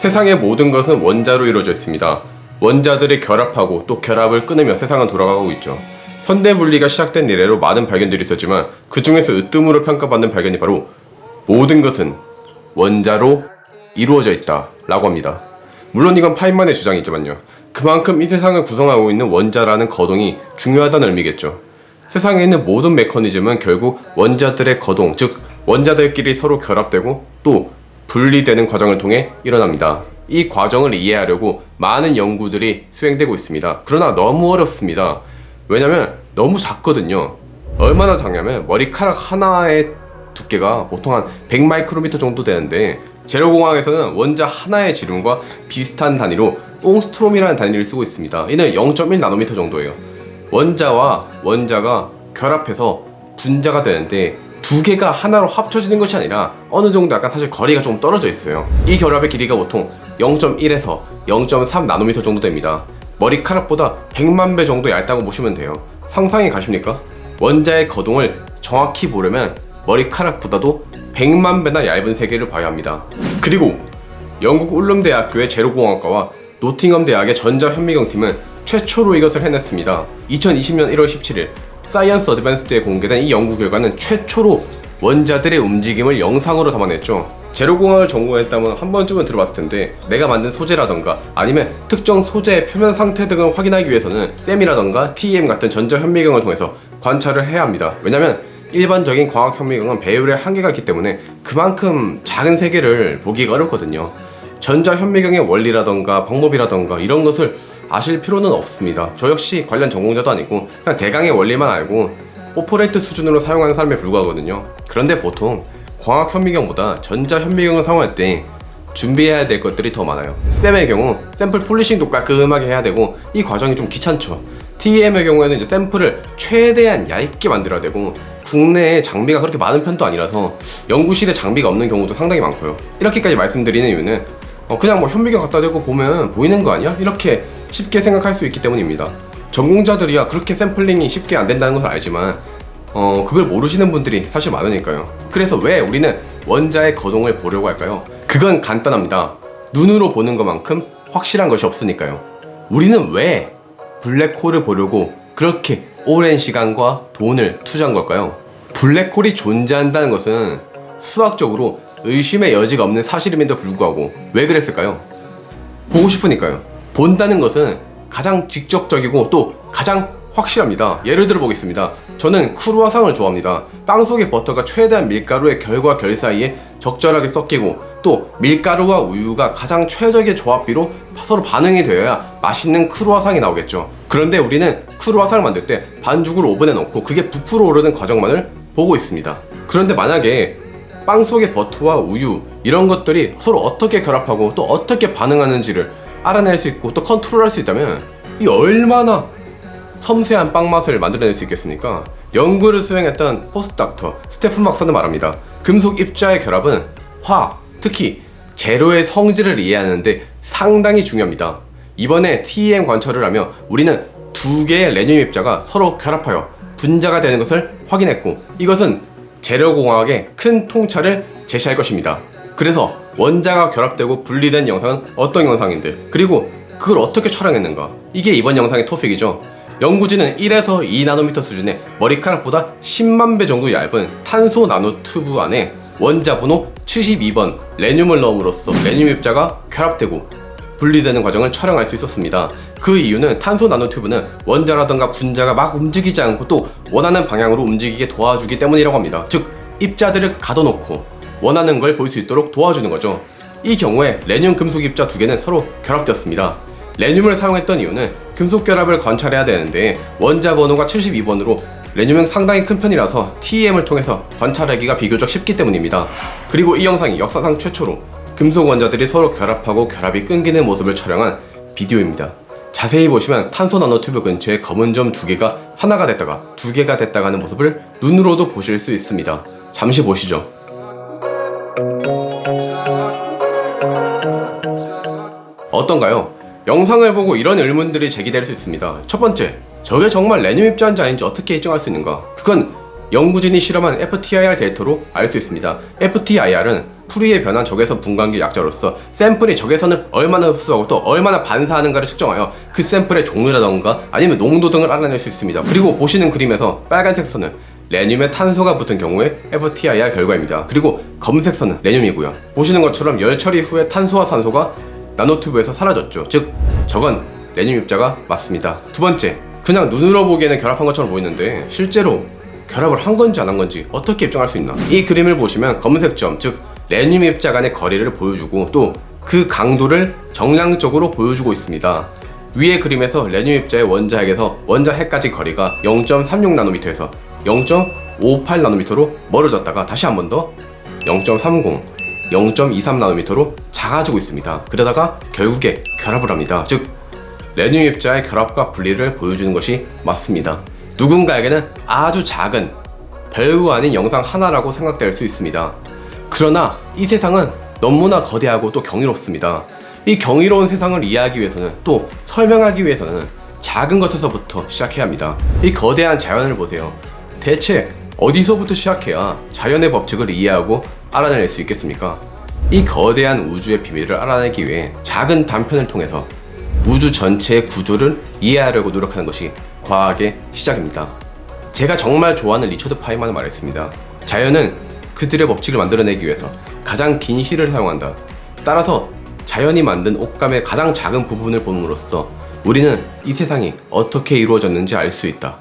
세상의 모든 것은 원자로 이루어져 있습니다. 원자들이 결합하고 또 결합을 끊으며 세상은 돌아가고 있죠. 현대 물리가 시작된 이래로 많은 발견들이 있었지만 그 중에서 으뜸으로 평가받는 발견이 바로 모든 것은 원자로 이루어져 있다 라고 합니다. 물론 이건 파인만의 주장이지만요. 그만큼 이 세상을 구성하고 있는 원자라는 거동이 중요하다는 의미겠죠. 세상에 있는 모든 메커니즘은 결국 원자들의 거동, 즉 원자들끼리 서로 결합되고 또 분리되는 과정을 통해 일어납니다. 이 과정을 이해하려고 많은 연구들이 수행되고 있습니다. 그러나 너무 어렵습니다. 왜냐면 너무 작거든요. 얼마나 작냐면 머리카락 하나의 두께가 보통 한 100마이크로미터 정도 되는데 제로공학에서는 원자 하나의 지름과 비슷한 단위로 옹스트롬이라는 단위를 쓰고 있습니다. 이는 0.1나노미터 정도예요. 원자와 원자가 결합해서 분자가 되는데 두 개가 하나로 합쳐지는 것이 아니라 어느 정도 약간 사실 거리가 좀 떨어져 있어요. 이 결합의 길이가 보통 0.1에서 0.3나노미터 정도 됩니다. 머리카락보다 100만 배 정도 얇다고 보시면 돼요. 상상이 가십니까? 원자의 거동을 정확히 보려면 머리카락보다도 100만 배나 얇은 세계를 봐야 합니다. 그리고 영국 울름대학교의 제로공학과와 노팅엄 대학의 전자현미경팀은 최초로 이것을 해냈습니다. 2020년 1월 17일 사이언스 어드밴스드에 공개된 이 연구 결과는 최초로 원자들의 움직임을 영상으로 담아냈죠. 제로공학을 전공했다면 한 번쯤은 들어봤을 텐데 내가 만든 소재라던가 아니면 특정 소재의 표면 상태 등을 확인하기 위해서는 쌤이라던가 TEM 같은 전자현미경을 통해서 관찰을 해야 합니다. 왜냐면 일반적인 광학현미경은 배율의 한계가 있기 때문에 그만큼 작은 세계를 보기가 어렵거든요. 전자현미경의 원리라던가 방법이라던가 이런 것을 아실 필요는 없습니다. 저 역시 관련 전공자도 아니고 그냥 대강의 원리만 알고 오퍼레이트 수준으로 사용하는 사람에 불과하거든요. 그런데 보통 광학현미경보다 전자현미경을 사용할 때 준비해야 될 것들이 더 많아요. 쌤의 경우 샘플 폴리싱도 깔끔하게 해야 되고 이 과정이 좀 귀찮죠. TEM의 경우에는 이제 샘플을 최대한 얇게 만들어야 되고 국내에 장비가 그렇게 많은 편도 아니라서 연구실에 장비가 없는 경우도 상당히 많고요. 이렇게까지 말씀드리는 이유는 그냥 뭐 현미경 갖다 대고 보면 보이는 거 아니야? 이렇게 쉽게 생각할 수 있기 때문입니다. 전공자들이야 그렇게 샘플링이 쉽게 안 된다는 것을 알지만 그걸 모르시는 분들이 사실 많으니까요. 그래서 왜 우리는 원자의 거동을 보려고 할까요? 그건 간단합니다. 눈으로 보는 것만큼 확실한 것이 없으니까요. 우리는 왜 블랙홀을 보려고 그렇게 오랜 시간과 돈을 투자한 걸까요? 블랙홀이 존재한다는 것은 수학적으로 의심의 여지가 없는 사실임에도 불구하고 왜 그랬을까요? 보고 싶으니까요. 본다는 것은 가장 직접적이고 또 가장 확실합니다. 예를 들어 보겠습니다. 저는 크루아상을 좋아합니다. 빵 속의 버터가 최대한 밀가루의 결과 결 사이에 적절하게 섞이고 또 밀가루와 우유가 가장 최적의 조합비로 서로 반응이 되어야 맛있는 크루아상이 나오겠죠. 그런데 우리는 크루아상을 만들 때 반죽을 오븐에 넣고 그게 부풀어 오르는 과정만을 보고 있습니다. 그런데 만약에 빵 속의 버터와 우유 이런 것들이 서로 어떻게 결합하고 또 어떻게 반응하는지를 알아낼 수 있고 또 컨트롤할 수 있다면 이 얼마나 섬세한 빵 맛을 만들어낼 수 있겠습니까? 연구를 수행했던 포스트닥터 스테픈 박사는 말합니다. 금속 입자의 결합은 화학, 특히 재료의 성질을 이해하는데 상당히 중요합니다. 이번에 TEM 관찰을 하며 우리는 두 개의 레듐 입자가 서로 결합하여 분자가 되는 것을 확인했고 이것은 재료공학의 큰 통찰을 제시할 것입니다. 그래서 원자가 결합되고 분리된 영상은 어떤 영상인데 그리고 그걸 어떻게 촬영했는가, 이게 이번 영상의 토픽이죠. 연구진은 1에서 2나노미터 수준의 머리카락보다 10만 배 정도 얇은 탄소 나노튜브 안에 원자 번호 72번 레듐을 넣음으로써 레듐 입자가 결합되고 분리되는 과정을 촬영할 수 있었습니다. 그 이유는 탄소 나노튜브는 원자라던가 분자가 막 움직이지 않고 또 원하는 방향으로 움직이게 도와주기 때문이라고 합니다. 즉 입자들을 가둬놓고 원하는 걸 볼 수 있도록 도와주는 거죠. 이 경우에 레듐 금속 입자 두 개는 서로 결합되었습니다. 레듐을 사용했던 이유는 금속 결합을 관찰해야 되는데 원자 번호가 72번으로 레듐은 상당히 큰 편이라서 TEM을 통해서 관찰하기가 비교적 쉽기 때문입니다. 그리고 이 영상이 역사상 최초로 금속 원자들이 서로 결합하고 결합이 끊기는 모습을 촬영한 비디오입니다. 자세히 보시면 탄소 나노튜브 근처에 검은 점 두 개가 하나가 됐다가 두 개가 됐다가 하는 모습을 눈으로도 보실 수 있습니다. 잠시 보시죠. 어떤가요? 영상을 보고 이런 의문들이 제기될 수 있습니다. 첫 번째, 저게 정말 레듐 입자인지 아닌지 어떻게 입증할 수 있는가? 그건 연구진이 실험한 FTIR 데이터로 알 수 있습니다. FTIR은 풀이에 변한 적외선 분광기 약자로서 샘플이 적외선을 얼마나 흡수하고 또 얼마나 반사하는가를 측정하여 그 샘플의 종류라던가 아니면 농도 등을 알아낼 수 있습니다. 그리고 보시는 그림에서 빨간색 선은 레늄에 탄소가 붙은 경우의 FTIR 결과입니다. 그리고 검은색 선은 레늄이고요. 보시는 것처럼 열 처리 후에 탄소와 산소가 나노튜브에서 사라졌죠. 즉 저건 레늄 입자가 맞습니다. 두 번째, 그냥 눈으로 보기에는 결합한 것처럼 보이는데 실제로 결합을 한 건지 안 한 건지 어떻게 입증할 수 있나? 이 그림을 보시면 검은색 점, 즉 레늄 입자 간의 거리를 보여주고 또 그 강도를 정량적으로 보여주고 있습니다. 위의 그림에서 레늄 입자의 원자핵에서 원자핵까지 거리가 0.36나노미터에서 0.58나노미터로 멀어졌다가 다시 한 번 더 0.30, 0.23나노미터로 작아지고 있습니다. 그러다가 결국에 결합을 합니다. 즉 레늄 입자의 결합과 분리를 보여주는 것이 맞습니다. 누군가에게는 아주 작은 별거 아닌 영상 하나라고 생각될 수 있습니다. 그러나 이 세상은 너무나 거대하고 또 경이롭습니다. 이 경이로운 세상을 이해하기 위해서는 또 설명하기 위해서는 작은 것에서부터 시작해야 합니다. 이 거대한 자연을 보세요. 대체 어디서부터 시작해야 자연의 법칙을 이해하고 알아낼 수 있겠습니까? 이 거대한 우주의 비밀을 알아내기 위해 작은 단편을 통해서 우주 전체의 구조를 이해하려고 노력하는 것이 과학의 시작입니다. 제가 정말 좋아하는 리처드 파이만은 말했습니다. 자연은 그들의 법칙을 만들어내기 위해서 가장 긴 실을 사용한다. 따라서 자연이 만든 옷감의 가장 작은 부분을 봄으로써 우리는 이 세상이 어떻게 이루어졌는지 알 수 있다.